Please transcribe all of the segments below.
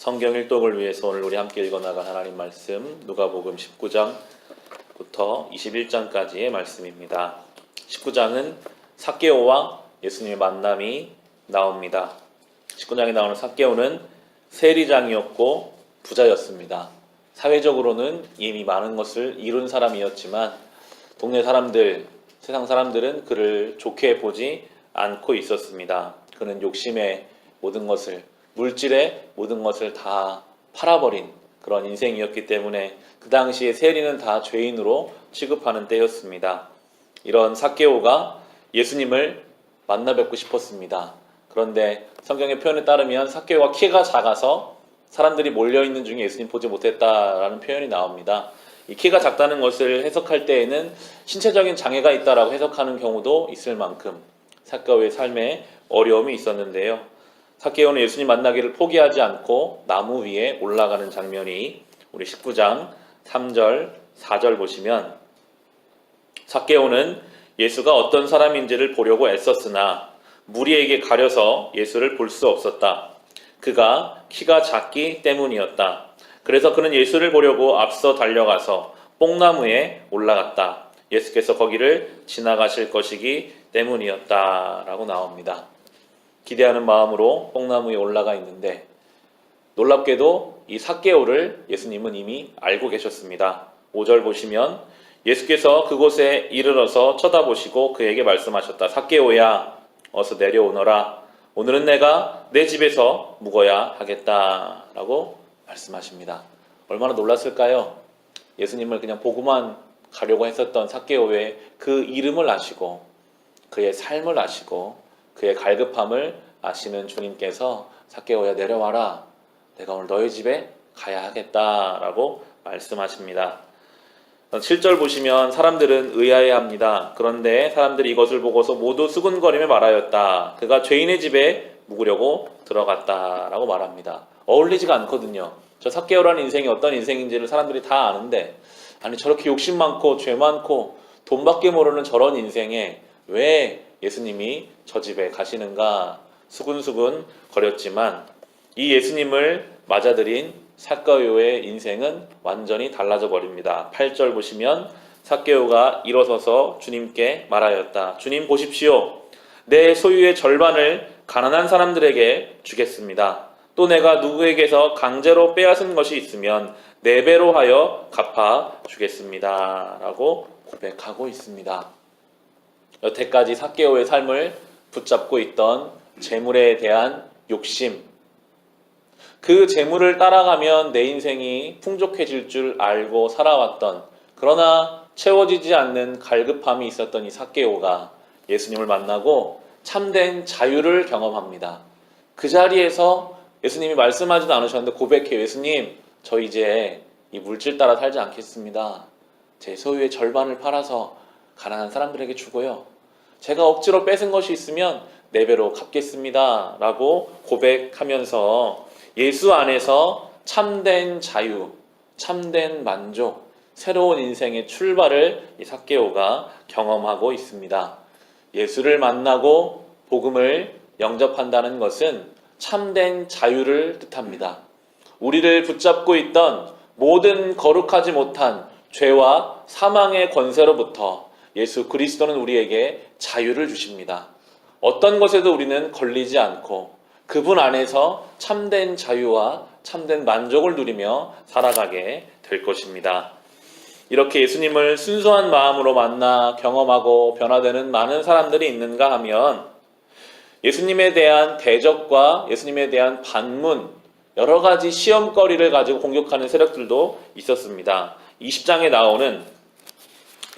성경 일독을 위해서 오늘 우리 함께 읽어나갈 하나님 말씀 누가복음 19장부터 21장까지의 말씀입니다. 19장은 삭개오와 예수님의 만남이 나옵니다. 19장에 나오는 삭개오는 세리장이었고 부자였습니다. 사회적으로는 이미 많은 것을 이룬 사람이었지만 동네 사람들, 세상 사람들은 그를 좋게 보지 않고 있었습니다. 그는 욕심에 모든 것을, 물질의 모든 것을 다 팔아버린 그런 인생이었기 때문에 그 당시에 세리는 다 죄인으로 취급하는 때였습니다. 이런 삭개오가 예수님을 만나 뵙고 싶었습니다. 그런데 성경의 표현에 따르면 삭개오가 키가 작아서 사람들이 몰려있는 중에 예수님 보지 못했다라는 표현이 나옵니다. 이 키가 작다는 것을 해석할 때에는 신체적인 장애가 있다라고 해석하는 경우도 있을 만큼 삭개오의 삶에 어려움이 있었는데요. 삭개오는 예수님 만나기를 포기하지 않고 나무 위에 올라가는 장면이 우리 19장 3절, 4절 보시면 삭개오는 예수가 어떤 사람인지를 보려고 애썼으나 무리에게 가려서 예수를 볼 수 없었다. 그가 키가 작기 때문이었다. 그래서 그는 예수를 보려고 앞서 달려가서 뽕나무에 올라갔다. 예수께서 거기를 지나가실 것이기 때문이었다. 라고 나옵니다. 기대하는 마음으로 뽕나무에 올라가 있는데 놀랍게도 이 삭개오를 예수님은 이미 알고 계셨습니다. 5절 보시면 예수께서 그곳에 이르러서 쳐다보시고 그에게 말씀하셨다. 삭개오야, 어서 내려오너라. 오늘은 내가 내 집에서 묵어야 하겠다. 라고 말씀하십니다. 얼마나 놀랐을까요? 예수님을 그냥 보고만 가려고 했었던 삭개오의 그 이름을 아시고 그의 삶을 아시고 그의 갈급함을 아시는 주님께서 삭개오야 내려와라. 내가 오늘 너희 집에 가야 하겠다라고 말씀하십니다. 7절 보시면 사람들은 의아해합니다. 그런데 사람들이 이것을 보고서 모두 수군거리며 말하였다. 그가 죄인의 집에 묵으려고 들어갔다라고 말합니다. 어울리지가 않거든요. 저 삭개오라는 인생이 어떤 인생인지를 사람들이 다 아는데 아니 저렇게 욕심 많고 죄 많고 돈밖에 모르는 저런 인생에 왜 예수님이 저 집에 가시는가 수군수군 거렸지만 이 예수님을 맞아들인 삭개오의 인생은 완전히 달라져 버립니다. 8절 보시면 삭개오가 일어서서 주님께 말하였다. 주님 보십시오. 내 소유의 절반을 가난한 사람들에게 주겠습니다. 또 내가 누구에게서 강제로 빼앗은 것이 있으면 4배로 하여 갚아 주겠습니다. 라고 고백하고 있습니다. 여태까지 삭개오의 삶을 붙잡고 있던 재물에 대한 욕심, 그 재물을 따라가면 내 인생이 풍족해질 줄 알고 살아왔던 그러나 채워지지 않는 갈급함이 있었던 이 삭개오가 예수님을 만나고 참된 자유를 경험합니다. 그 자리에서 예수님이 말씀하지도 않으셨는데 고백해요. 예수님, 저 이제 이 물질 따라 살지 않겠습니다. 제 소유의 절반을 팔아서 가난한 사람들에게 주고요. 제가 억지로 뺏은 것이 있으면 4배로 갚겠습니다. 라고 고백하면서 예수 안에서 참된 자유, 참된 만족, 새로운 인생의 출발을 이 삭개오가 경험하고 있습니다. 예수를 만나고 복음을 영접한다는 것은 참된 자유를 뜻합니다. 우리를 붙잡고 있던 모든 거룩하지 못한 죄와 사망의 권세로부터 예수 그리스도는 우리에게 자유를 주십니다. 어떤 것에도 우리는 걸리지 않고 그분 안에서 참된 자유와 참된 만족을 누리며 살아가게 될 것입니다. 이렇게 예수님을 순수한 마음으로 만나 경험하고 변화되는 많은 사람들이 있는가 하면 예수님에 대한 대적과 예수님에 대한 반문, 여러 가지 시험거리를 가지고 공격하는 세력들도 있었습니다. 20장에 나오는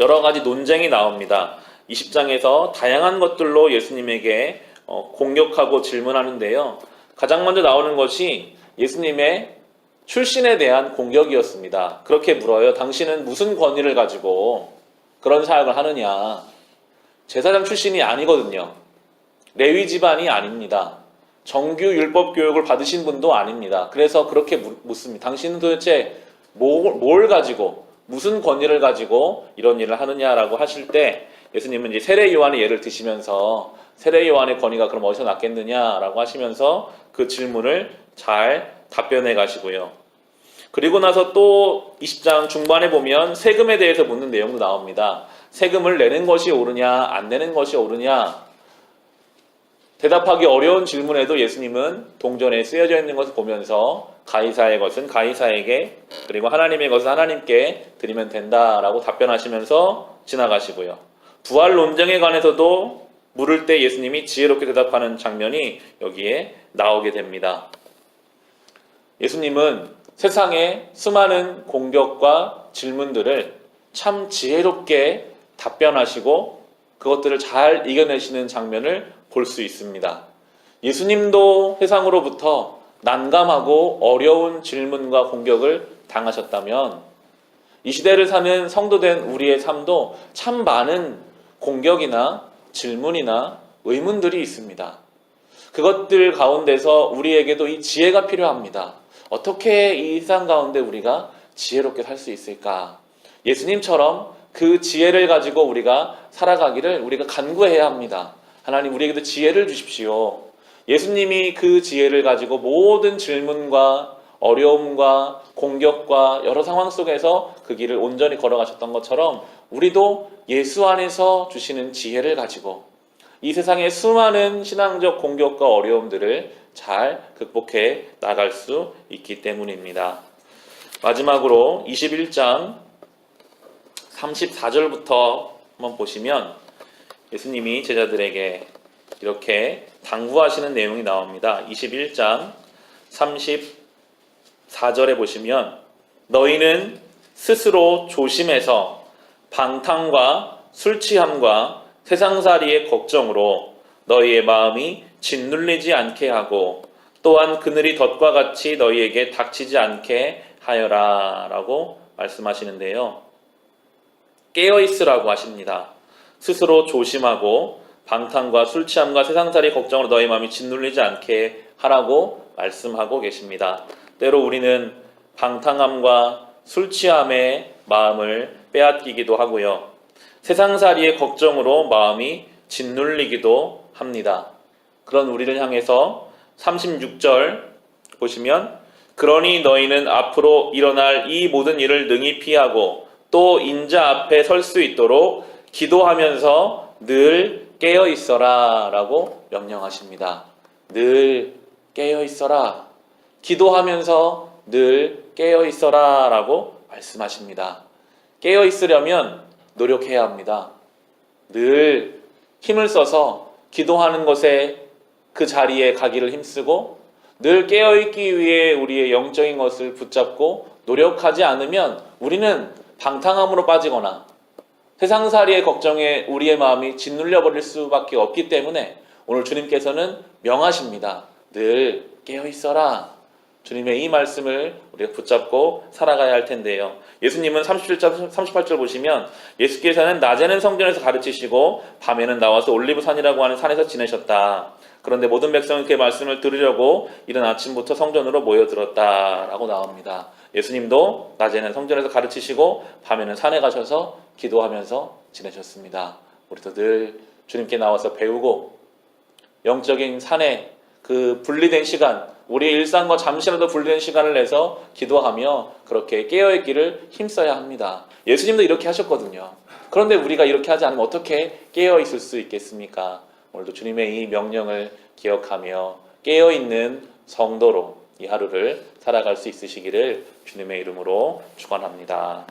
여러 가지 논쟁이 나옵니다. 20장에서 다양한 것들로 예수님에게 공격하고 질문하는데요. 가장 먼저 나오는 것이 예수님의 출신에 대한 공격이었습니다. 그렇게 물어요. 당신은 무슨 권위를 가지고 그런 사역을 하느냐. 제사장 출신이 아니거든요. 레위 집안이 아닙니다. 정규 율법 교육을 받으신 분도 아닙니다. 그래서 그렇게 묻습니다. 당신은 도대체 뭘 가지고 무슨 권위를 가지고 이런 일을 하느냐라고 하실 때 예수님은 이제 세례 요한의 예를 드시면서 세례 요한의 권위가 그럼 어디서 났겠느냐라고 하시면서 그 질문을 잘 답변해 가시고요. 그리고 나서 또 20장 중반에 보면 세금에 대해서 묻는 내용도 나옵니다. 세금을 내는 것이 옳으냐, 안 내는 것이 옳으냐, 대답하기 어려운 질문에도 예수님은 동전에 쓰여져 있는 것을 보면서 가이사의 것은 가이사에게, 그리고 하나님의 것은 하나님께 드리면 된다라고 답변하시면서 지나가시고요. 부활 논쟁에 관해서도 물을 때 예수님이 지혜롭게 대답하는 장면이 여기에 나오게 됩니다. 예수님은 세상의 수많은 공격과 질문들을 참 지혜롭게 답변하시고 그것들을 잘 이겨내시는 장면을 볼 수 있습니다. 예수님도 세상으로부터 난감하고 어려운 질문과 공격을 당하셨다면 이 시대를 사는 성도된 우리의 삶도 참 많은 공격이나 질문이나 의문들이 있습니다. 그것들 가운데서 우리에게도 이 지혜가 필요합니다. 어떻게 이 세상 가운데 우리가 지혜롭게 살 수 있을까? 예수님처럼 그 지혜를 가지고 우리가 살아가기를 우리가 간구해야 합니다. 하나님, 우리에게도 지혜를 주십시오. 예수님이 그 지혜를 가지고 모든 질문과 어려움과 공격과 여러 상황 속에서 그 길을 온전히 걸어가셨던 것처럼 우리도 예수 안에서 주시는 지혜를 가지고 이 세상의 수많은 신앙적 공격과 어려움들을 잘 극복해 나갈 수 있기 때문입니다. 마지막으로 21장 34절부터 한번 보시면 예수님이 제자들에게 이렇게 당부하시는 내용이 나옵니다. 21장 34절에 보시면 너희는 스스로 조심해서 방탕과 술 취함과 세상살이의 걱정으로 너희의 마음이 짓눌리지 않게 하고 또한 그늘이 덫과 같이 너희에게 닥치지 않게 하여라 라고 말씀하시는데요. 깨어있으라고 하십니다. 스스로 조심하고 방탕과 술 취함과 세상살이 걱정으로 너희 마음이 짓눌리지 않게 하라고 말씀하고 계십니다. 때로 우리는 방탕함과 술 취함의 마음을 빼앗기기도 하고요. 세상살이의 걱정으로 마음이 짓눌리기도 합니다. 그런 우리를 향해서 36절 보시면 그러니 너희는 앞으로 일어날 이 모든 일을 능히 피하고 또 인자 앞에 설 수 있도록 기도하면서 늘 깨어 있어라 라고 명령하십니다. 늘 깨어 있어라. 기도하면서 늘 깨어 있어라 라고 말씀하십니다. 깨어 있으려면 노력해야 합니다. 늘 힘을 써서 기도하는 것에 그 자리에 가기를 힘쓰고 늘 깨어있기 위해 우리의 영적인 것을 붙잡고 노력하지 않으면 우리는 방탕함으로 빠지거나 세상살이의 걱정에 우리의 마음이 짓눌려 버릴 수밖에 없기 때문에 오늘 주님께서는 명하십니다. 늘 깨어있어라. 주님의 이 말씀을 우리가 붙잡고 살아가야 할 텐데요. 예수님은 37절, 38절 보시면 예수께서는 낮에는 성전에서 가르치시고 밤에는 나와서 올리브산이라고 하는 산에서 지내셨다. 그런데 모든 백성은 그의 말씀을 들으려고 이른 아침부터 성전으로 모여들었다라고 나옵니다. 예수님도 낮에는 성전에서 가르치시고 밤에는 산에 가셔서 기도하면서 지내셨습니다. 우리도 늘 주님께 나와서 배우고 영적인 산에 그 분리된 시간, 우리의 일상과 잠시라도 분리된 시간을 내서 기도하며 그렇게 깨어있기를 힘써야 합니다. 예수님도 이렇게 하셨거든요. 그런데 우리가 이렇게 하지 않으면 어떻게 깨어있을 수 있겠습니까? 오늘도 주님의 이 명령을 기억하며 깨어있는 성도로 이 하루를 살아갈 수 있으시기를 주님의 이름으로 축원합니다.